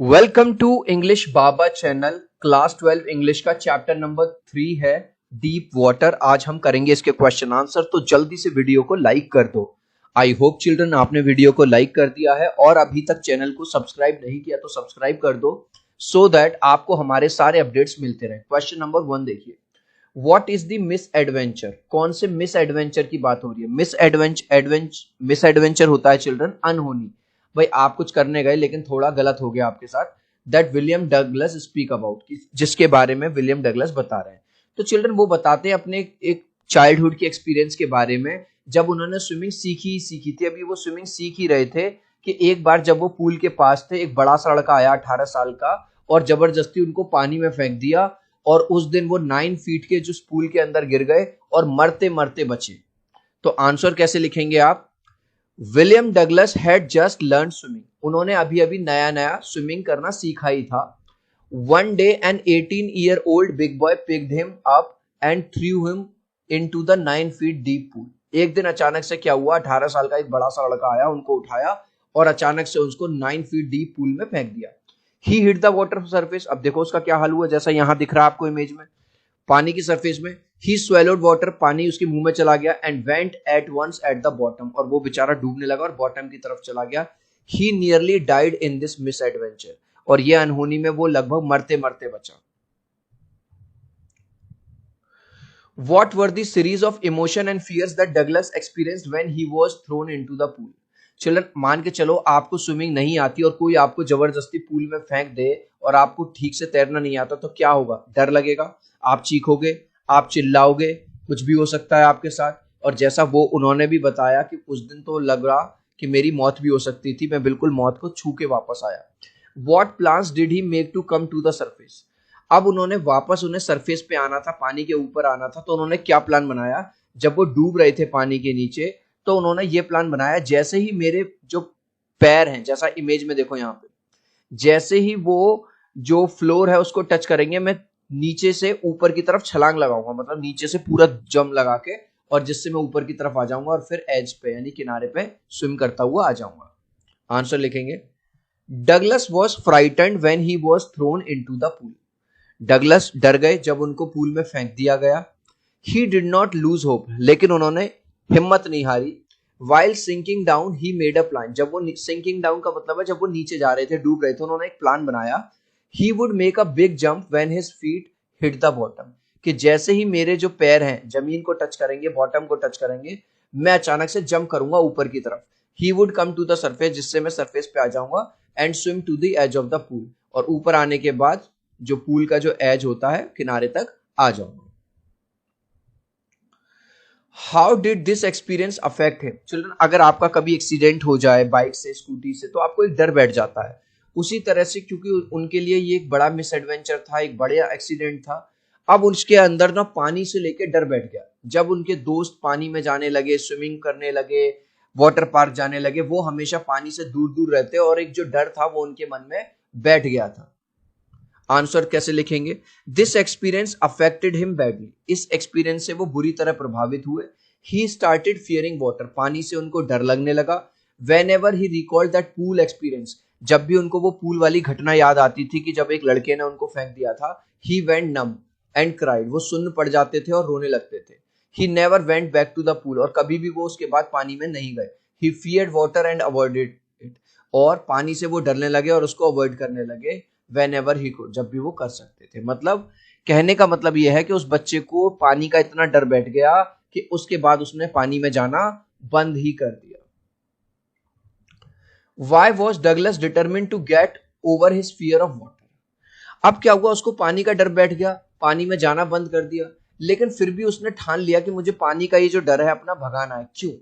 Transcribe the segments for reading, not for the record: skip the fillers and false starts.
Welcome to English Baba channel. Class 12 English का chapter number 3 है deep water. आज हम करेंगे इसके क्वेश्चन आंसर, तो जल्दी से वीडियो को लाइक कर दो। आई होप चिल्ड्रन आपने वीडियो को लाइक कर दिया है और अभी तक चैनल को सब्सक्राइब नहीं किया तो सब्सक्राइब कर दो सो दैट आपको हमारे सारे अपडेट्स मिलते रहे। क्वेश्चन नंबर 1 देखिए, what is the miss adventure. कौन से मिस एडवेंचर की बात हो रही है? मिस एडवेंचर होता है चिल्ड्रन अनहोनी। भाई आप कुछ करने गए लेकिन थोड़ा गलत हो गया आपके साथ। That William Douglas speak about, जिसके बारे में विलियम डगलस बता रहे हैं। तो चिल्ड्रन वो बताते हैं अपने एक चाइल्डहुड के एक्सपीरियंस के बारे में, जब उन्होंने स्विमिंग सीखी थी। अभी वो स्विमिंग सीख ही रहे थे कि एक बार जब वो पूल के पास थे, एक बड़ा सा लड़का आया 18 साल का और जबरदस्ती उनको पानी में फेंक दिया। और उस दिन वो 9 फीट के जो पूल के अंदर गिर गए और मरते मरते बचे। तो आंसर कैसे लिखेंगे आप? William Douglas had just learn swimming. उन्होंने अभी अभी नया नया स्विमिंग करना सीखा ही था। One day an 18-year-old big boy picked him up and threw him into the 9 feet deep pool. एक दिन अचानक से क्या हुआ, 18 साल का एक बड़ा सा लड़का आया, उनको उठाया और अचानक से उसको 9 फीट डीप पूल में फेंक दिया। ही हिट द वाटर सरफेस। अब देखो उसका क्या हाल हुआ, जैसा यहां दिख रहा है आपको इमेज में, पानी की सरफेस में। ही स्वेलोड वाटर, पानी उसके मुंह में चला गया। And went at once at the bottom, और वो बेचारा डूबने लगा और बॉटम की तरफ चला गया। He nearly died in this misadventure, और ये अनहोनी में वो लगभग मरते मरते बचा। What were the series of emotion and fears that Douglas experienced when he was thrown into the pool? Children मान के चलो आपको स्विमिंग नहीं आती और कोई आपको जबरदस्ती पूल में फेंक दे और आपको ठीक से तैरना नहीं आता, तो क्या होगा? डर लगेगा, आप चीखोगे, आप चिल्लाओगे, कुछ भी हो सकता है आपके साथ। और जैसा वो उन्होंने भी बताया कि उस दिन तो लग रहा कि मेरी मौत भी हो सकती थी, मैं बिल्कुल मौत को छू के वापस आया। What plans did he make to come to the surface? अब उन्होंने वापस उन्हें सरफेस पे आना था, पानी के ऊपर आना था, तो उन्होंने क्या प्लान बनाया? जब वो डूब रहे थे पानी के नीचे, तो उन्होंने ये प्लान बनाया, जैसे ही मेरे जो पैर हैं, जैसा इमेज में देखो यहाँ पे, जैसे ही वो जो फ्लोर है उसको टच करेंगे, मैं नीचे से ऊपर की तरफ छलांग लगाऊंगा, मतलब नीचे से पूरा जम लगा के, और जिससे मैं ऊपर की तरफ आ जाऊंगा और फिर एज पे यानी किनारे पे स्विम करता हुआ आ जाऊंगा। आंसर लिखेंगे, Douglas was frightened when he was thrown into the pool. Douglas डर गए जब उनको पूल में फेंक दिया गया। He did not lose hope, लेकिन उन्होंने हिम्मत नहीं हारी। While sinking down he made a plan. जब वो सिंकिंग डाउन का मतलब है जब वो नीचे जा रहे थे, डूब रहे थे, उन्होंने एक प्लान बनाया। He would make a big jump when his feet hit the bottom, कि जैसे ही मेरे जो पैर हैं जमीन को टच करेंगे, बॉटम को टच करेंगे, मैं अचानक से जंप करूंगा ऊपर की तरफ। He would come to the surface, जिससे मैं सरफेस पे आ जाऊंगा। And swim to the edge of the pool, और ऊपर आने के बाद जो पूल का जो एज होता है किनारे तक आ जाऊंगा। How did this experience affect him? Children अगर आपका कभी एक्सीडेंट हो जाए बाइक से, स्कूटी से, तो आपको एक डर बैठ जाता है। उसी तरह से क्योंकि उनके लिए ये एक बड़ा मिस एडवेंचर था, एक बड़ा एक्सीडेंट था, अब उसके अंदर ना पानी से लेके डर बैठ गया। जब उनके दोस्त पानी में जाने लगे, स्विमिंग करने लगे, वाटर पार्क जाने लगे, वो हमेशा पानी से दूर दूर रहते और एक जो डर था वो उनके मन में बैठ गया था। आंसर कैसे लिखेंगे? This experience affected him badly. इस एक्सपीरियंस से वो बुरी तरह प्रभावित हुए। ही स्टार्टेड फियरिंग वाटर, पानी से उनको डर लगने लगा। When ever he recalled that pool experience, जब भी उनको वो पूल वाली घटना याद आती थी कि जब एक लड़के ने उनको फेंक दिया था, he went numb and cried, वो सुन्न पड़ जाते थे और रोने लगते थे। He never went back to the pool, और कभी भी वो उसके बाद पानी में नहीं गए। He feared water and avoided it, और पानी से वो डरने लगे और उसको अवॉइड करने लगे। whenever he could, जब भी वो कर सकते थे। मतलब कहने का मतलब यह है कि उस बच्चे को पानी का इतना डर बैठ गया कि उसके बाद उसने पानी में जाना बंद ही कर दिया। Why was Douglas determined to get over his fear of water? अब क्या हुआ, उसको पानी का डर बैठ गया, पानी में जाना बंद कर दिया, लेकिन फिर भी उसने ठान लिया कि मुझे पानी का ये जो डर है अपना भगाना है। क्यों?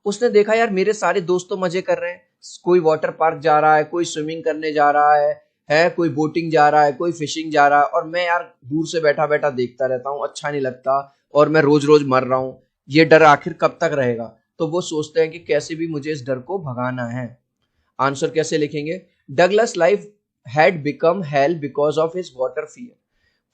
उसने देखा यार मेरे सारे दोस्त तो मजे कर रहे हैं, कोई वाटर पार्क जा रहा है, कोई स्विमिंग करने जा रहा है कोई बोटिंग जा रहा है, कोई फिशिंग जा रहा है, और मैं यार दूर से बैठा बैठा देखता रहता हूँ, अच्छा नहीं लगता, और मैं रोज रोज मर रहा हूँ, ये डर आखिर कब तक रहेगा? तो वो सोचते हैं कि कैसे भी मुझे इस डर को भगाना है। आंसर कैसे लिखेंगे? Douglas life had become hello because of his water fear.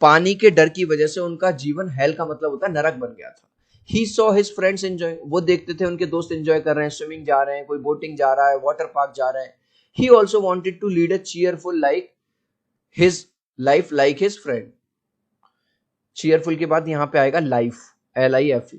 पानी के डर की वजह से उनका जीवन, हेल का मतलब होता है नरक, बन गया था। He saw his friends enjoy, वो देखते थे उनके दोस्त एंजॉय कर रहे हैं, स्विमिंग जा रहे हैं, कोई बोटिंग जा रहा है, वाटर पार्क जा रहा है। He also wanted to lead a cheerful like his life like his friend. Cheerful के बाद यहाँ पे आएगा लाइफ, LIFE।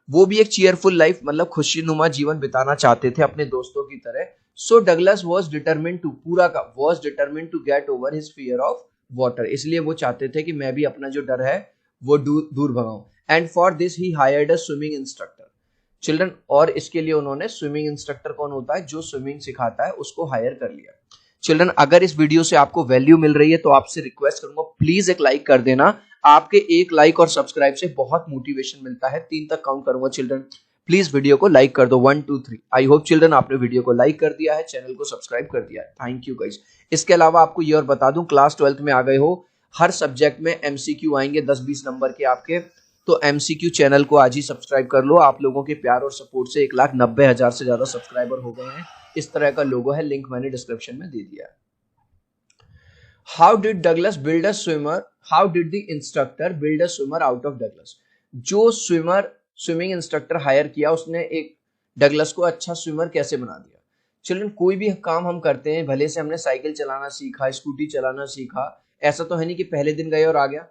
वो भी एक चीयरफुल लाइफ मतलब खुशीनुमा जीवन बिताना चाहते थे अपने दोस्तों की तरह। So Douglas was determined to, पूरा का was determined to get over his fear of water. इसलिए वो चाहते थे कि मैं भी अपना जो डर है वो दूर भगाऊं। And for this he hired a swimming instructor. Children, और इसके लिए उन्होंने स्विमिंग इंस्ट्रक्टर, कौन होता है जो स्विमिंग सिखाता है, उसको हायर कर लिया। चिल्ड्रन, अगर इस वीडियो से आपको वैल्यू मिल रही है तो आपसे रिक्वेस्ट करूंगा प्लीज एक लाइक कर देना। आपके एक लाइक और सब्सक्राइब से बहुत मोटिवेशन मिलता है। 3 तक काउंट करूंगा चिल्ड्रन, प्लीज वीडियो को लाइक कर दो। 1 2 3। आई होप चिल्ड्रन आपने वीडियो को लाइक कर दिया है, चैनल को सब्सक्राइब कर दिया है। Thank you guys. इसके अलावा आपको ये और बता दूं, क्लास 12th में आ गए हो, हर सब्जेक्ट में MCQ आएंगे 10-20 नंबर के आपके। तो MCQ चैनल को आज ही सब्सक्राइब कर लो। आप लोगों के प्यार और सपोर्ट से 1,90,000 से ज्यादा सब्सक्राइबर हो गए हैं। इस तरह का लोगो है, लिंक मैंने डिस्क्रिप्शन में दे दिया है। How did Douglas build a swimmer, how did the instructor build a swimmer out of Douglas. जो स्विमिंग इंस्ट्रक्टर हायर किया उसने एक डगलस को अच्छा स्विमर कैसे बना दिया। चिल्ड्रन, कोई भी काम हम करते हैं, भले से हमने साइकिल चलाना सीखा, स्कूटी चलाना सीखा, ऐसा तो है नहीं कि पहले दिन गए और आ गया।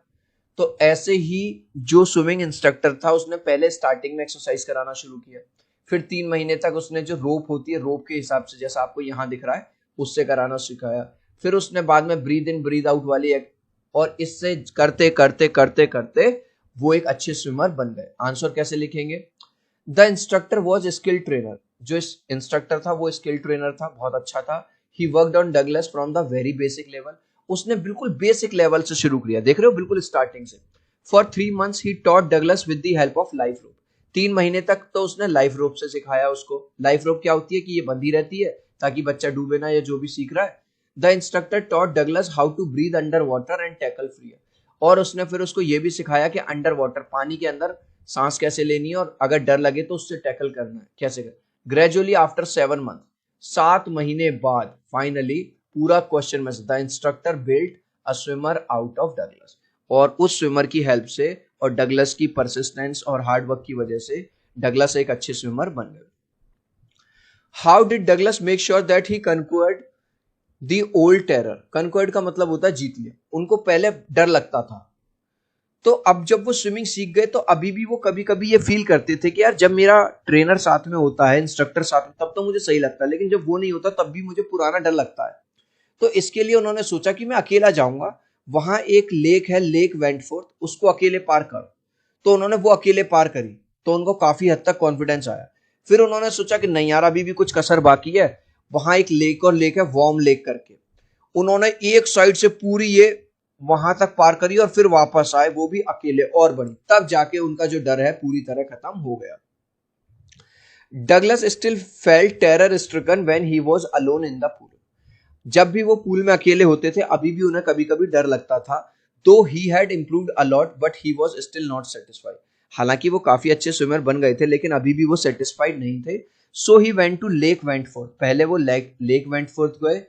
तो ऐसे ही जो स्विमिंग इंस्ट्रक्टर था उसने पहले स्टार्टिंग में एक्सरसाइज कराना शुरू किया, फिर 3 महीने तक उसने जो रोप होती है, रोप के हिसाब से जैसा आपको यहाँ दिख रहा है उससे कराना सिखाया। फिर उसने बाद में ब्रीद इन ब्रीद आउट वाली और इससे करते करते करते करते वो एक अच्छे स्विमर बन गए। आंसर कैसे लिखेंगे? The instructor was skill trainer. जो इंस्ट्रक्टर था वो स्किल ट्रेनर था, बहुत अच्छा था। He worked on Douglas from the very basic level. उसने बिल्कुल बेसिक लेवल से शुरू किया, देख रहे हो, बिल्कुल स्टार्टिंग से। For 3 months he taught Douglas with the help of life rope. 3 महीने तक तो उसने लाइफ रोप से सिखाया उसको। लाइफ रोप क्या होती है कि ये बंधी रहती है ताकि बच्चा डूबे ना, या जो भी सीख रहा है। The instructor taught Douglas how to breathe under water and tackle free. और उसने फिर उसको ये भी सिखाया कि अंडर वाटर, पानी के अंदर सांस कैसे लेनी है, और अगर डर लगे तो उससे टैकल करना है कैसे कर। ग्रेजुअली आफ्टर 7 months, 7 महीने बाद फाइनली पूरा क्वेश्चन में the instructor built a swimmer out of Douglas. और उस स्विमर की हेल्प से और डगलस की परसिस्टेंस और हार्डवर्क की वजह से डगलस एक अच्छे स्विमर बन गए। How did Douglas make sure that he conquered the old terror. Conquered का मतलब होता है जीत लिया। उनको पहले डर लगता था, तो अब जब वो स्विमिंग सीख गए तो अभी भी वो कभी कभी ये फील करते थे कि यार जब मेरा ट्रेनर साथ में होता है, इंस्ट्रक्टर साथ में, तब तो मुझे सही लगता है, लेकिन जब वो नहीं होता तब भी मुझे पुराना डर लगता है। तो इसके लिए उन्होंने सोचा कि मैं अकेला जाऊंगा, वहां एक लेक है, लेक वेंटफोर्थ, उसको अकेले पार कर। तो उन्होंने वो अकेले पार करी, तो उनको काफी हद तक कॉन्फिडेंस आया। फिर उन्होंने सोचा कि नहीं यार, अभी भी कुछ कसर बाकी है। वहां एक लेक और लेक है, वार्म लेक करके। उन्होंने एक साइड से पूरी ये वहां तक पार करी और फिर वापस आए, वो भी अकेले, और बड़ी। तब जाके उनका जो डर है पूरी तरह खत्म हो गया। Douglas still felt terror stricken when he was alone in the pool. जब भी वो पूल में अकेले होते थे अभी भी उन्हें कभी कभी डर लगता था। दो he had improved a lot but he was still not satisfied. हालांकि वो काफी अच्छे स्विमर बन गए थे लेकिन अभी भी वो सेटिस्फाइड नहीं थे। So he went to lake Wentworth. पहले वो लेक वेंटफोर्थ गए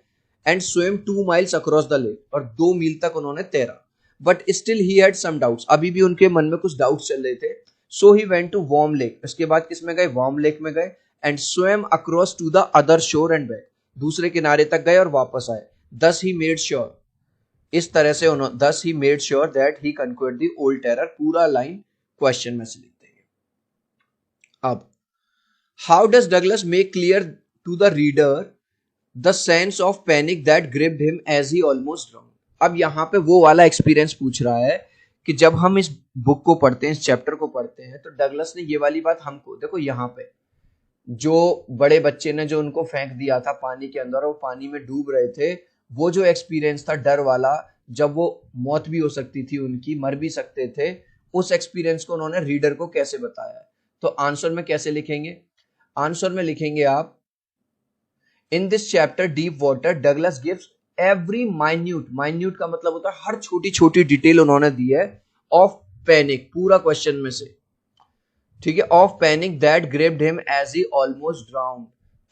and swim 2 miles across the lake, और 2 मील तक उन्होंने तैरा। But still he had some doubts. अभी भी उनके मन में कुछ डाउट्स चल रहे थे। So he went to Warm Lake. इसके बाद किस में गए? वार्म लेक में गए। And swim across to the other shore and back. दूसरे किनारे तक गए और वापस आए। दस ही मेड श्योर, इस तरह से उन्होंने thus he made sure that he conquered the old terror. पूरा लाइन क्वेश्चन में से लिख देंगे। अब how does Douglas make clear to the reader the sense of panic that gripped him as he almost drown. अब यहां पे वो वाला एक्सपीरियंस पूछ रहा है कि जब हम इस बुक को पढ़ते हैं, इस चैप्टर को पढ़ते हैं, तो डगलस ने ये वाली बात हमको, देखो यहाँ पे जो बड़े बच्चे ने जो उनको फेंक दिया था पानी के अंदर और वो पानी में डूब रहे थे, वो जो एक्सपीरियंस था डर वाला, जब वो मौत भी हो सकती थी उनकी, मर भी सकते थे, उस एक्सपीरियंस को उन्होंने रीडर को कैसे बताया है। तो आंसर में कैसे लिखेंगे? आंसर में लिखेंगे आप, in this chapter deep water Douglas gives every minute, minute का मतलब होता है हर छोटी छोटी डिटेल उन्होंने दी है, ऑफ पैनिक, पूरा क्वेश्चन में से, ठीक है, of panic that gripped him as he almost drown,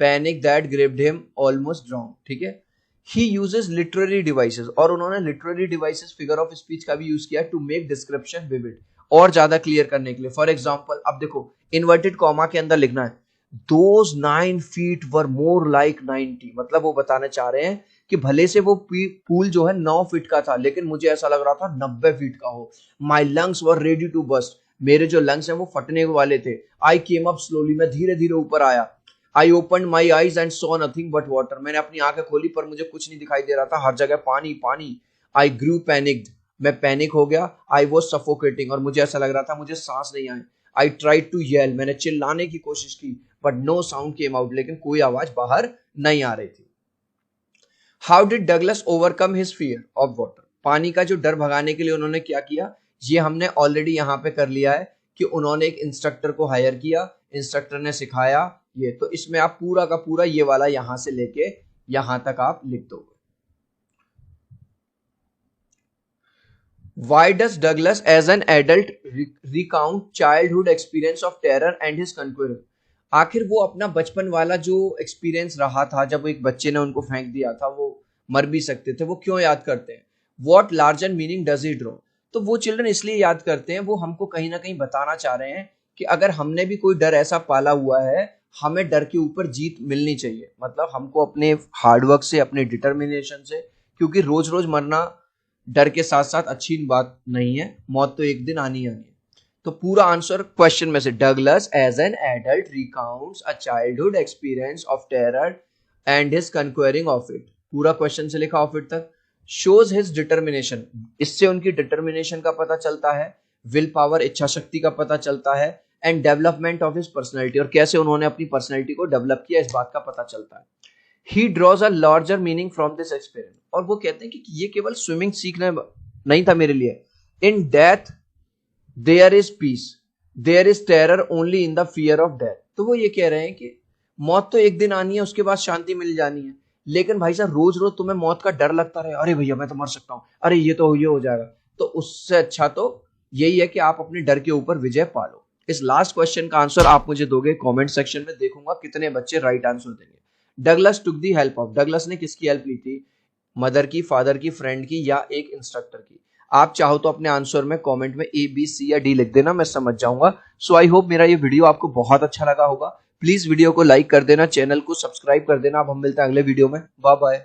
panic that gripped him almost drown, ठीक है। ही यूजेस लिटरेरी डिवाइसेस, और उन्होंने literary devices, figure of speech का भी यूज किया टू मेक डिस्क्रिप्शन विविड, और ज्यादा क्लियर करने के लिए। फॉर एग्जांपल अब देखो, इन्वर्टेड कॉमा के अंदर लिखना है those 9 feet were more like 90, मतलब वो बताना चाह रहे हैं कि भले से वो पूल जो है 9 फीट का था, लेकिन मुझे ऐसा लग रहा था 90 फीट का हो। My lungs were ready to burst, मेरे जो लंग्स हैं वो फटने वाले थे। आई केम अप स्लोली, मैं धीरे धीरे ऊपर आया। I open my eyes and saw nothing but water, मैंने अपनी आंखें खोली पर मुझे कुछ नहीं दिखाई दे रहा था, हर जगह पानी पानी। आई ग्रू पैनिक्ड, मैं पैनिक हो गया। आई वॉज सफोकेटिंग, और मुझे ऐसा लग रहा था मुझे सांस नहीं आए। आई ट्राइड टू येल, मैंने चिल्लाने की कोशिश की, but no sound came out, लेकिन कोई आवाज बाहर नहीं आ रही थी। How did Douglas overcome his fear of water, पानी का जो डर भगाने के लिए उन्होंने क्या किया, ये हमने ऑलरेडी यहाँ पे कर लिया है कि उन्होंने एक इंस्ट्रक्टर को हायर किया, इंस्ट्रक्टर ने सिखाया ये। तो इसमें आप पूरा का पूरा ये वाला यहां से लेके यहां तक आप लिख दोगे। Why does Douglas as an adult recount childhood experience of terror and his conqueror? आखिर वो अपना बचपन वाला जो एक्सपीरियंस रहा था जब एक बच्चे ने उनको फेंक दिया था, वो मर भी सकते थे, वो क्यों याद करते हैं? What larger meaning does he draw? तो वो चिल्ड्रन इसलिए याद करते हैं, वो हमको कहीं ना कहीं बताना चाह रहे हैं कि अगर हमने भी कोई डर ऐसा पाला हुआ है, हमें डर के ऊपर जीत मिलनी चाहिए। मतलब हमको अपने हार्डवर्क से, अपने डिटर्मिनेशन से, क्योंकि रोज रोज मरना डर के साथ साथ अच्छी बात नहीं है, मौत तो एक दिन आनी आनी है। तो पूरा आंसर क्वेश्चन में से, Douglas as an adult recounts a childhood experience of terror and his conquering of it, पूरा क्वेश्चन से लिखा ऑफ इट तक। शोज हिज डिटर्मिनेशन, इससे उनकी डिटर्मिनेशन का पता चलता है, विल पावर इच्छा शक्ति का पता चलता है, and development of his personality, और कैसे उन्होंने अपनी पर्सनैलिटी को डेवलप किया इस बात का पता चलता है। ही draws a larger meaning from this experience, और वो कहते हैं कि ये केवल स्विमिंग सीखना नहीं था मेरे लिए। In death there is peace, there is terror only in the fear of death. तो वो ये कह रहे हैं कि मौत तो एक दिन आनी है, उसके बाद शांति मिल जानी है, लेकिन भाई साहब रोज रोज तुम्हें मौत का डर लगता रहे, अरे भैया मैं तो मर सकता हूं, अरे ये हो जाएगा, तो उससे अच्छा तो यही है कि आप अपने डर के ऊपर विजय पालो। इस लास्ट क्वेश्चन का आंसर आप मुझे दोगे कमेंट सेक्शन में, देखूंगा कितने बच्चे राइट आंसर देंगे। Douglas took the help of, Douglas ने किसकी हेल्प ली थी? मदर की, फादर की, फ्रेंड की, या एक इंस्ट्रक्टर की? आप चाहो तो अपने आंसर में कमेंट में ए बी सी या डी लिख देना, मैं समझ जाऊंगा। सो आई होप मेरा ये वीडियो आपको बहुत अच्छा लगा होगा। प्लीज वीडियो को लाइक कर देना, चैनल को सब्सक्राइब कर देना। अब हम मिलते हैं अगले वीडियो में, बाय बाय।